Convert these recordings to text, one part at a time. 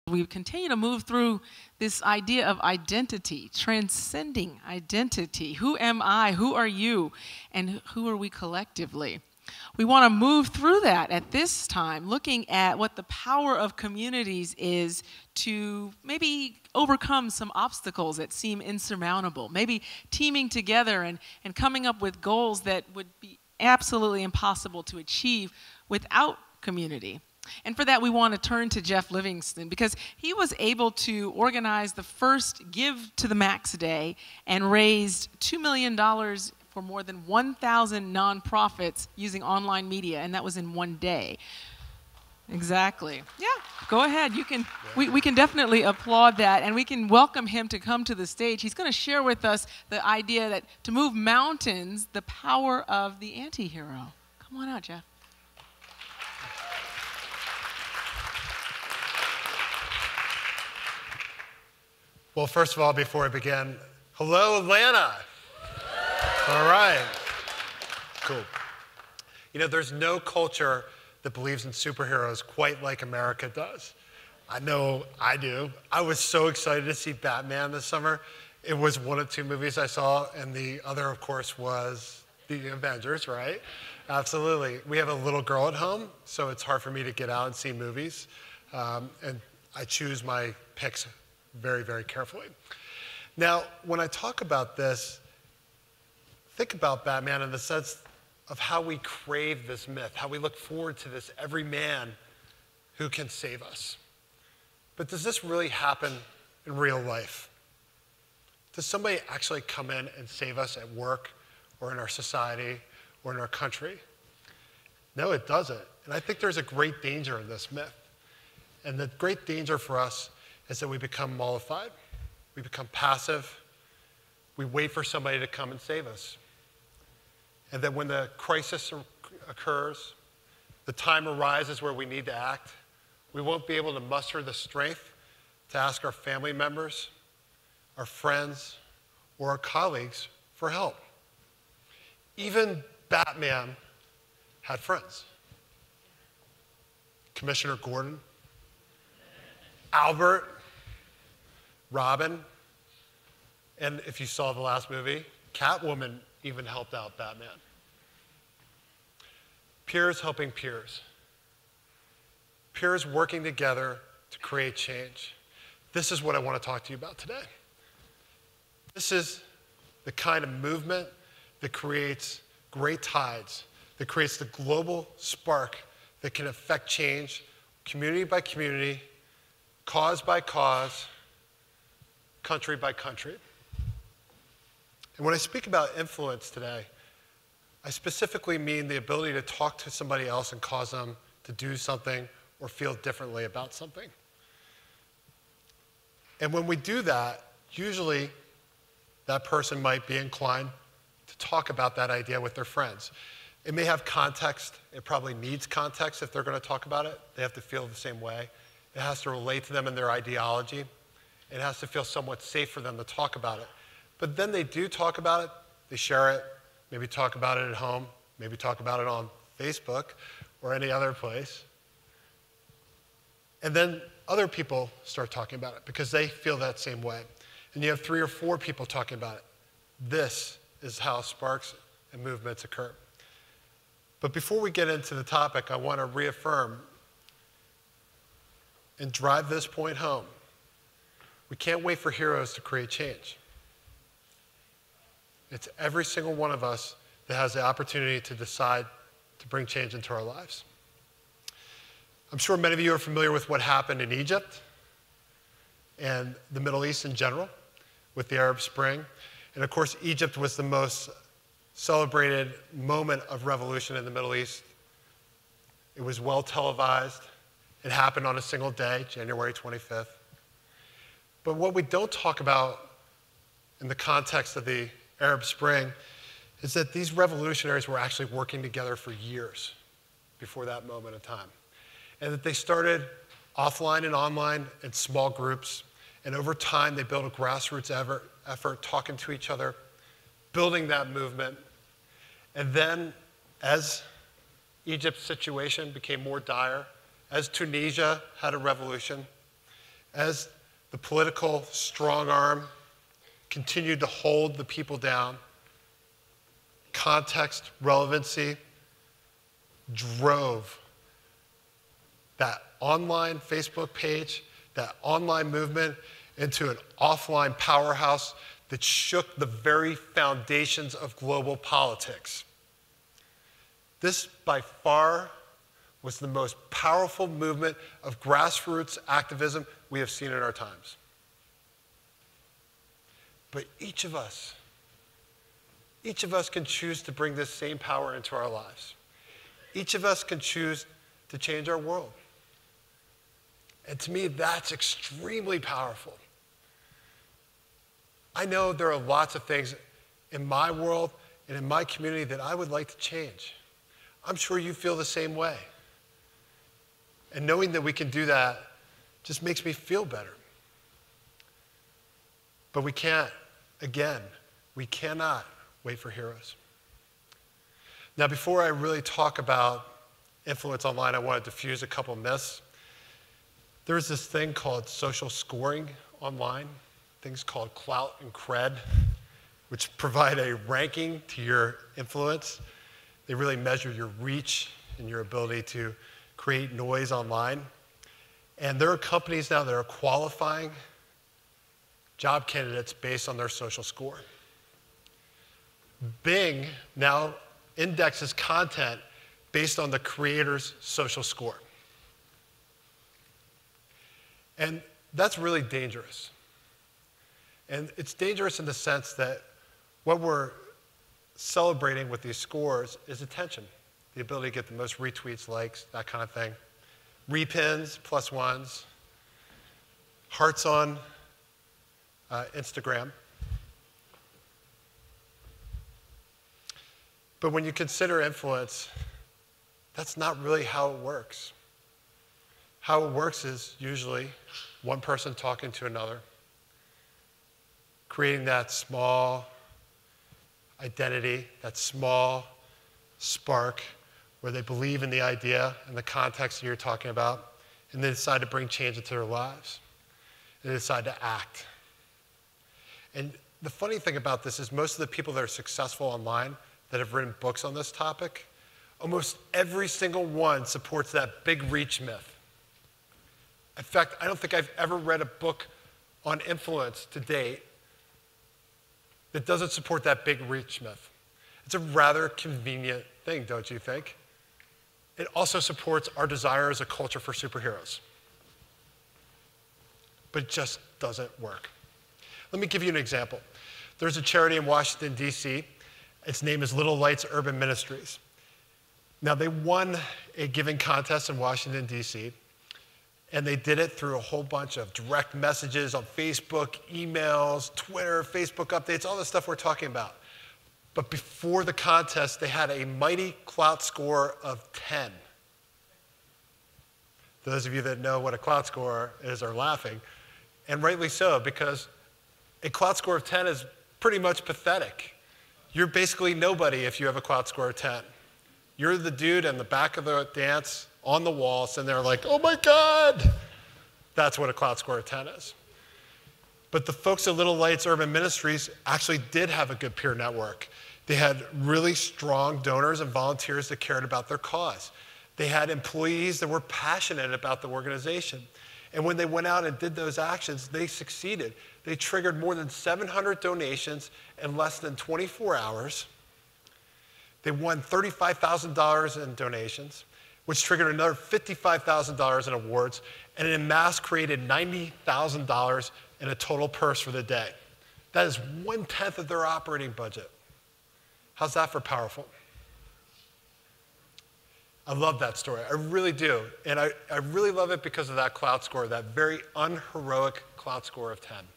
We continue to move through this idea of identity, transcending identity. Who am I? Who are you? And who are we collectively? We want to move through that at this time, looking at what the power of communities is to maybe overcome some obstacles that seem insurmountable, maybe teaming together and coming up with goals that would be absolutely impossible to achieve without community. And for that, we want to turn to Geoff Livingston, because he was able to organize the first Give to the Max Day and raised $2 million for more than 1,000 nonprofits using online media, and that was in one day. Exactly. Yeah, go ahead. You can. We can definitely applaud that, and we can welcome him to come to the stage. He's going to share with us the idea that to move mountains, the power of the anti-hero. Come on out, Geoff. Well, first of all, before I begin, hello, Atlanta. All right. Cool. You know, there's no culture that believes in superheroes quite like America does. I know I do. I was so excited to see Batman this summer. It was one of two movies I saw, and the other, of course, was the Avengers, right? Absolutely. We have a little girl at home, so it's hard for me to get out and see movies. And I choose my picks very, very carefully. Now, when I talk about this, think about Batman in the sense of how we crave this myth, how we look forward to this everyman who can save us. But does this really happen in real life? Does somebody actually come in and save us at work or in our society or in our country? No, it doesn't. And I think there's a great danger in this myth. And the great danger for us is that we become mollified. We become passive. We wait for somebody to come and save us. And then when the crisis occurs, the time arises where we need to act, we won't be able to muster the strength to ask our family members, our friends, or our colleagues for help. Even Batman had friends. Commissioner Gordon, Albert, Robin, and if you saw the last movie, Catwoman even helped out Batman. Peers helping peers. Peers working together to create change. This is what I want to talk to you about today. This is the kind of movement that creates great tides, that creates the global spark that can affect change community by community, cause by cause, country by country. And when I speak about influence today, I specifically mean the ability to talk to somebody else and cause them to do something or feel differently about something. And when we do that, usually that person might be inclined to talk about that idea with their friends. It may have context. It probably needs context if they're going to talk about it. They have to feel the same way. It has to relate to them in their ideology. It has to feel somewhat safe for them to talk about it. But then they do talk about it, they share it, maybe talk about it at home, maybe talk about it on Facebook or any other place. And then other people start talking about it because they feel that same way. And you have 3 or 4 people talking about it. This is how sparks and movements occur. But before we get into the topic, I want to reaffirm and drive this point home. We can't wait for heroes to create change. It's every single one of us that has the opportunity to decide to bring change into our lives. I'm sure many of you are familiar with what happened in Egypt and the Middle East in general with the Arab Spring. And of course, Egypt was the most celebrated moment of revolution in the Middle East. It was well televised. It happened on a single day, January 25th. But what we don't talk about in the context of the Arab Spring is that these revolutionaries were actually working together for years before that moment in time. And that they started offline and online in small groups. And over time, they built a grassroots effort, talking to each other, building that movement. And then, as Egypt's situation became more dire, as Tunisia had a revolution, as the political strong arm continued to hold the people down, context, relevancy drove that online Facebook page, that online movement into an offline powerhouse that shook the very foundations of global politics. This, by far, was the most powerful movement of grassroots activism we have seen in our times. But each of us can choose to bring this same power into our lives. Each of us can choose to change our world. And to me, that's extremely powerful. I know there are lots of things in my world and in my community that I would like to change. I'm sure you feel the same way. And knowing that we can do that just makes me feel better. But we can't, again, we cannot wait for heroes. Now, before I really talk about influence online, I want to diffuse a couple myths. There's this thing called social scoring online, things called clout and cred, which provide a ranking to your influence. They really measure your reach and your ability to create noise online. And there are companies now that are qualifying job candidates based on their social score. Bing now indexes content based on the creator's social score. And that's really dangerous. And it's dangerous in the sense that what we're celebrating with these scores is attention, the ability to get the most retweets, likes, that kind of thing. Repins, plus ones, hearts on Instagram. But when you consider influence, that's not really how it works. How it works is usually one person talking to another, creating that small identity, that small spark where they believe in the idea and the context that you're talking about, and they decide to bring change into their lives. And they decide to act. And the funny thing about this is most of the people that are successful online that have written books on this topic, almost every single one supports that big reach myth. In fact, I don't think I've ever read a book on influence to date that doesn't support that big reach myth. It's a rather convenient thing, don't you think? It also supports our desire as a culture for superheroes. But it just doesn't work. Let me give you an example. There's a charity in Washington, D.C. Its name is Little Lights Urban Ministries. Now, they won a giving contest in Washington, D.C., and they did it through a whole bunch of direct messages on Facebook, emails, Twitter, Facebook updates, all the stuff we're talking about. But before the contest, they had a mighty clout score of 10. Those of you that know what a clout score is are laughing, and rightly so, because a clout score of 10 is pretty much pathetic. You're basically nobody if you have a clout score of 10. You're the dude in the back of the dance on the wall, sitting there like, oh my God! That's what a clout score of 10 is. But the folks at Little Lights Urban Ministries actually did have a good peer network. They had really strong donors and volunteers that cared about their cause. They had employees that were passionate about the organization. And when they went out and did those actions, they succeeded. They triggered more than 700 donations in less than 24 hours. They won $35,000 in donations, which triggered another $55,000 in awards, and en masse created $90,000 in a total purse for the day. That is 1/10 of their operating budget. How's that for powerful? I love that story. I really do. And I really love it because of that clout score, that very unheroic clout score of 10.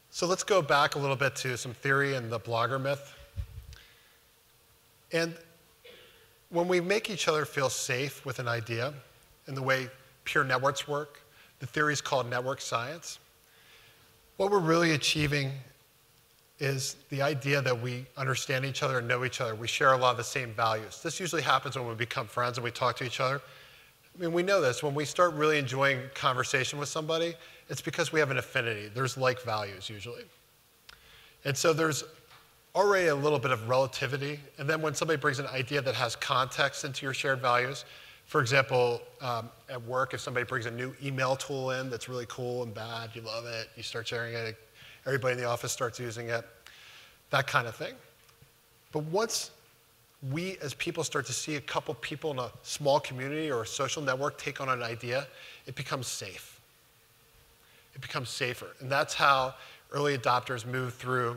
So let's go back a little bit to some theory and the blogger myth. And when we make each other feel safe with an idea, in the way peer networks work, the theory is called network science. What we're really achieving is the idea that we understand each other and know each other. We share a lot of the same values. This usually happens when we become friends and we talk to each other. I mean, we know this. When we start really enjoying conversation with somebody, it's because we have an affinity. There's like values usually. And so there's already a little bit of relativity. And then when somebody brings an idea that has context into your shared values, for example, at work, if somebody brings a new email tool in that's really cool and bad, you love it, you start sharing it, everybody in the office starts using it, that kind of thing. But once we as people start to see a couple people in a small community or a social network take on an idea, it becomes safe. It becomes safer. And that's how early adopters move through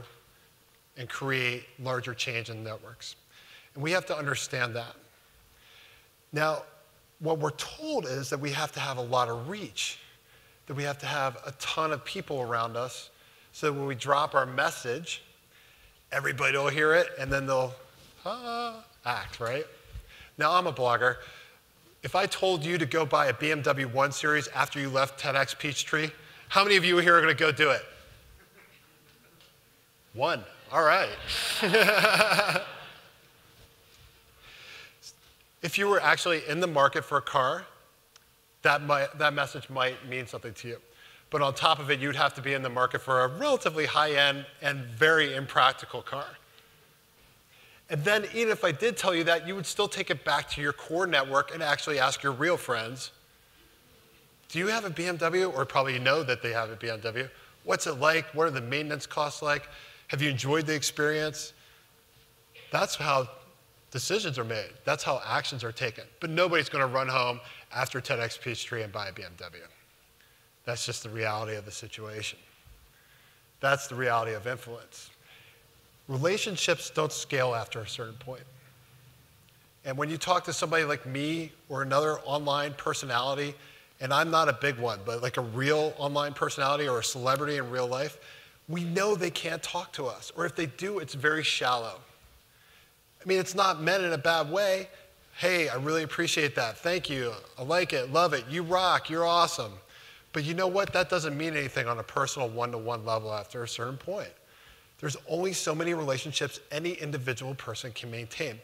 and create larger change in networks. And we have to understand that. Now, what we're told is that we have to have a lot of reach, that we have to have a ton of people around us, so that when we drop our message, everybody will hear it, and then they'll act, right? Now, I'm a blogger. If I told you to go buy a BMW 1 Series after you left TEDxPeachtree, how many of you here are going to go do it? One. All right. If you were actually in the market for a car, that message might mean something to you. But on top of it, you'd have to be in the market for a relatively high-end and very impractical car. And then even if I did tell you that, you would still take it back to your core network and actually ask your real friends, do you have a BMW? Or probably you know that they have a BMW. What's it like? What are the maintenance costs like? Have you enjoyed the experience? That's how decisions are made. That's how actions are taken. But nobody's going to run home after TEDxPeachtree and buy a BMW. That's just the reality of the situation. That's the reality of influence. Relationships don't scale after a certain point. And when you talk to somebody like me or another online personality, and I'm not a big one, but like a real online personality or a celebrity in real life, we know they can't talk to us. Or if they do, it's very shallow. I mean, it's not meant in a bad way. Hey, I really appreciate that. Thank you. I like it, love it. You rock, you're awesome. But you know what? That doesn't mean anything on a personal one-to-one level after a certain point. There's only so many relationships any individual person can maintain.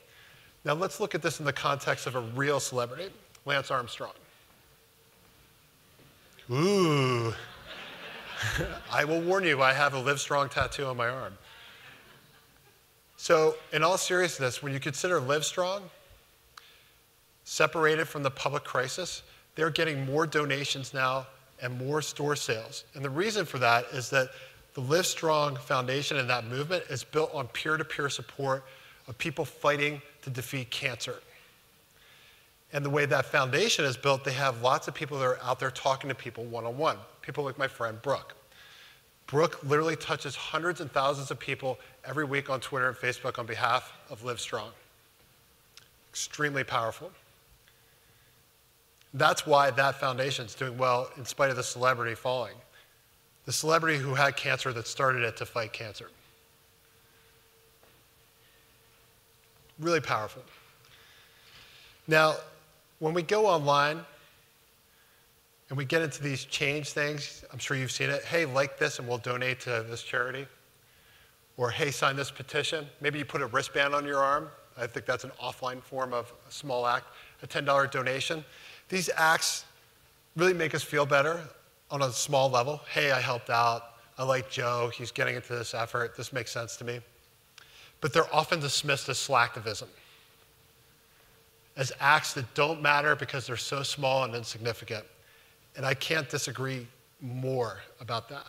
Now let's look at this in the context of a real celebrity, Lance Armstrong. Ooh. I will warn you, I have a Live Strong tattoo on my arm. So in all seriousness, when you consider Live Strong, separated from the public crisis, they're getting more donations now and more store sales. And the reason for that is that the Live Strong Foundation and that movement is built on peer-to-peer support of people fighting to defeat cancer. And the way that foundation is built, they have lots of people that are out there talking to people one-on-one. People like my friend Brooke. Brooke literally touches hundreds and thousands of people every week on Twitter and Facebook on behalf of Live Strong. Extremely powerful. That's why that foundation is doing well in spite of the celebrity falling. The celebrity who had cancer that started it to fight cancer. Really powerful. Now, when we go online and we get into these change things, I'm sure you've seen it. Hey, like this and we'll donate to this charity. Or hey, sign this petition. Maybe you put a wristband on your arm. I think that's an offline form of a small act, a $10 donation. These acts really make us feel better on a small level. Hey, I helped out. I like Joe. He's getting into this effort. This makes sense to me. But they're often dismissed as slacktivism, as acts that don't matter because they're so small and insignificant. And I can't disagree more about that.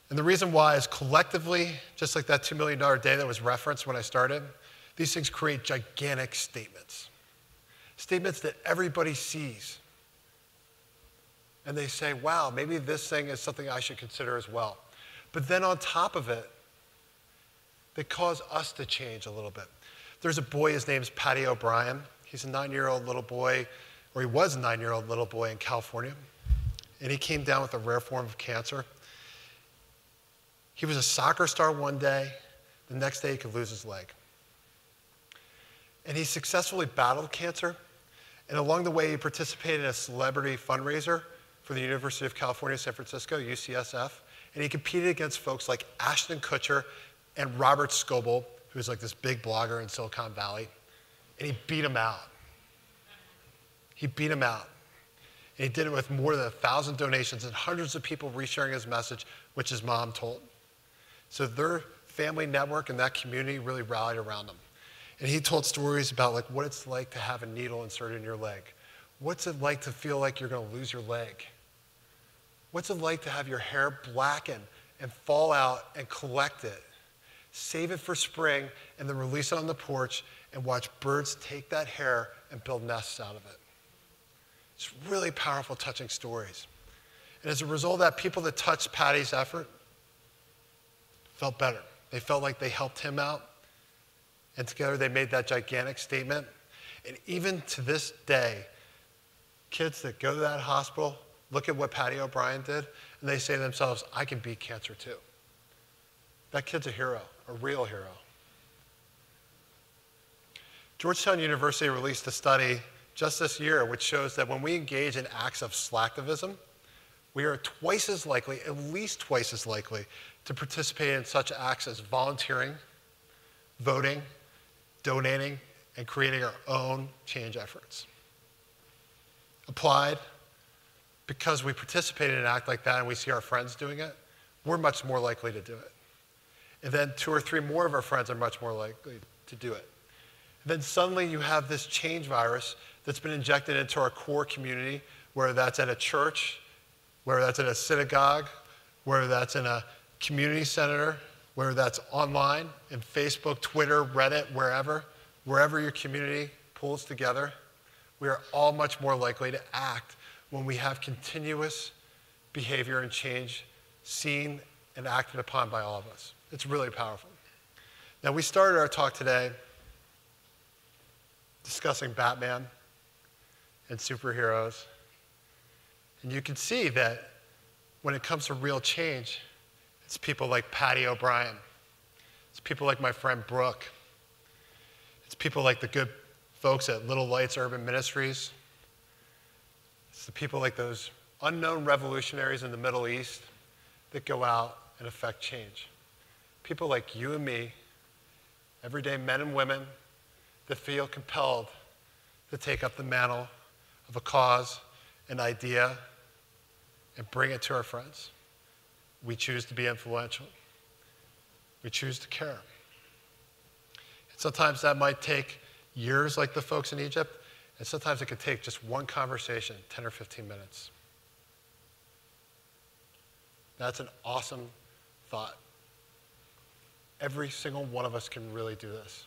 And the reason why is collectively, just like that $2 million day that was referenced when I started, these things create gigantic statements. Statements that everybody sees. And they say, wow, maybe this thing is something I should consider as well. But then on top of it, they cause us to change a little bit. There's a boy, his name's Patty O'Brien. He's a 9-year-old little boy, or he was a 9-year-old little boy in California. And he came down with a rare form of cancer. He was a soccer star one day. The next day, he could lose his leg. And he successfully battled cancer. And along the way, he participated in a celebrity fundraiser for the University of California, San Francisco, UCSF. And he competed against folks like Ashton Kutcher and Robert Scoble, who's like this big blogger in Silicon Valley. And he beat him out. He beat him out. And he did it with more than 1,000 donations and hundreds of people resharing his message, which his mom told. So their family network and that community really rallied around him. And he told stories about like what it's like to have a needle inserted in your leg. What's it like to feel like you're going to lose your leg? What's it like to have your hair blacken and fall out and collect it? Save it for spring and then release it on the porch and watch birds take that hair and build nests out of it. It's really powerful, touching stories. And as a result of that, people that touched Patty's effort felt better. They felt like they helped him out. And together they made that gigantic statement. And even to this day, kids that go to that hospital look at what Patty O'Brien did, and they say to themselves, I can beat cancer too. That kid's a hero, a real hero. Georgetown University released a study just this year which shows that when we engage in acts of slacktivism, we are twice as likely, at least twice as likely, to participate in such acts as volunteering, voting, donating, and creating our own change efforts. Applied, because we participate in an act like that and we see our friends doing it, we're much more likely to do it. And then 2 or 3 more of our friends are much more likely to do it. And then suddenly you have this change virus that's been injected into our core community, whether that's at a church, whether that's in a synagogue, whether that's in a community center, whether that's online, in Facebook, Twitter, Reddit, wherever your community pulls together, we are all much more likely to act when we have continuous behavior and change seen and acted upon by all of us. It's really powerful. Now, we started our talk today discussing Batman and superheroes. And you can see that when it comes to real change, it's people like Patty O'Brien. It's people like my friend Brooke. It's people like the good folks at Little Lights Urban Ministries. It's the people like those unknown revolutionaries in the Middle East that go out and affect change. People like you and me, everyday men and women that feel compelled to take up the mantle of a cause, an idea, and bring it to our friends. We choose to be influential. We choose to care. And sometimes that might take years like the folks in Egypt, and sometimes it could take just one conversation, 10 or 15 minutes. That's an awesome thought. Every single one of us can really do this.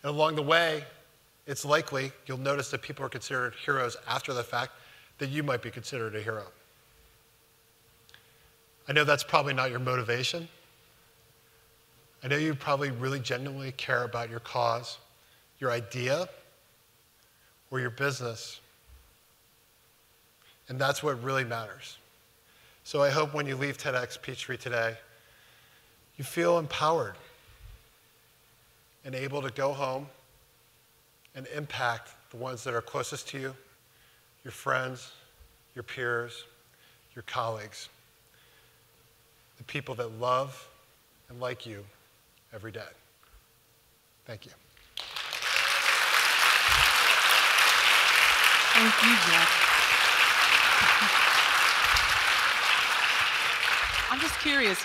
And along the way, it's likely you'll notice that people are considered heroes after the fact that you might be considered a hero. I know that's probably not your motivation. I know you probably really genuinely care about your cause, your idea, or your business. And that's what really matters. So I hope when you leave TEDxPeachtree today, you feel empowered and able to go home and impact the ones that are closest to you, your friends, your peers, your colleagues, the people that love and like you every day. Thank you. Thank you, Geoff. I'm just curious,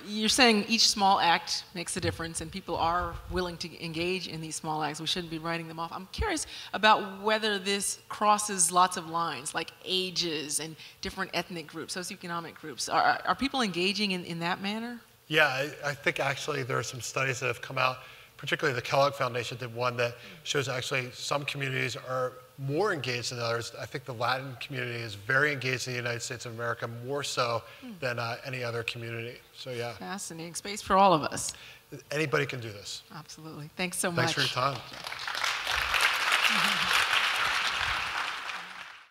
you're saying each small act makes a difference and people are willing to engage in these small acts. We shouldn't be writing them off. I'm curious about whether this crosses lots of lines, like ages and different ethnic groups, socioeconomic groups. Are people engaging in that manner? Yeah, I think actually there are some studies that have come out, particularly the Kellogg Foundation did one that shows actually some communities are more engaged than others. I think the Latin community is very engaged in the United States of America, more so than any other community. So yeah. Fascinating space for all of us. Anybody can do this. Absolutely. Thanks so much. Thanks for your time.